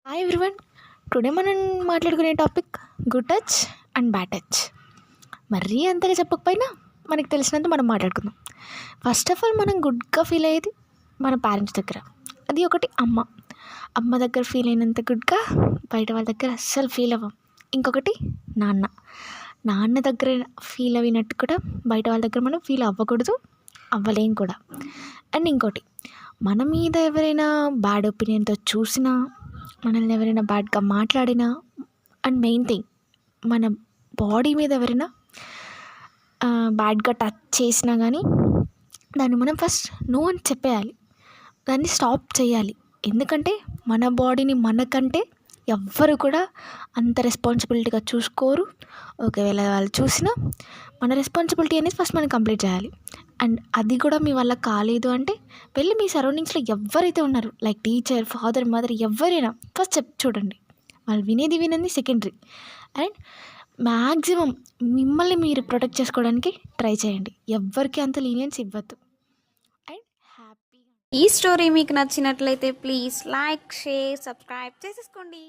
Hi everyone. Today మనం మాట్లాడుకునే topic good touch and bad touch. మరీ అంతగా చెప్పకపోయినా మనకు తెలిసినంత మనం మాట్లాడుకుందాం. ఫస్ట్ ఆఫ్ ఆల్ మనం గుడ్గా ఫీల్ అయ్యేది మన పేరెంట్స్ దగ్గర. అది ఒకటి అమ్మ దగ్గర ఫీల్ అయినంత గుడ్గా బయట వాళ్ళ దగ్గర అస్సలు ఫీల్ అవ్వం. ఇంకొకటి నాన్న దగ్గర ఫీల్ అయినట్టు కూడా బయట వాళ్ళ దగ్గర మనం ఫీల్ అవ్వకూడదు, అవ్వలేం కూడా. అండ్ ఇంకోటి, మన మీద ఎవరైనా బ్యాడ్ ఒపీనియన్తో చూసినా, మనల్ని ఎవరైనా బ్యాడ్గా మాట్లాడినా, అండ్ మెయిన్ థింగ్, మన బాడీ మీద ఎవరైనా బ్యాడ్గా టచ్ చేసినా కానీ దాన్ని మనం ఫస్ట్ నో అని చెప్పేయాలి, దాన్ని స్టాప్ చేయాలి. ఎందుకంటే మన బాడీని మనకంటే ఎవ్వరు కూడా అంత రెస్పాన్సిబిలిటీగా చూసుకోరు. ఒకవేళ వాళ్ళు చూసినా మన రెస్పాన్సిబిలిటీ అనేది ఫస్ట్ మనం కంప్లీట్ చేయాలి. అండ్ అది కూడా మీ వల్ల కాలేదు అంటే వెళ్ళి మీ సరౌండింగ్స్లో ఎవరైతే ఉన్నారో, లైక్ టీచర్, ఫాదర్, మదర్, ఎవరైనా ఫస్ట్ చూడండి. వాళ్ళు వినేది సెకండరీ. అండ్ మ్యాక్సిమం మిమ్మల్ని మీరు ప్రొటెక్ట్ చేసుకోవడానికి ట్రై చేయండి. ఎవ్వరికి అంత లీనియన్స్ ఇవ్వద్దు. అండ్ హ్యాపీగా ఈ స్టోరీ మీకు నచ్చినట్లయితే ప్లీజ్ లైక్, షేర్, సబ్స్క్రైబ్ చేసేసుకోండి.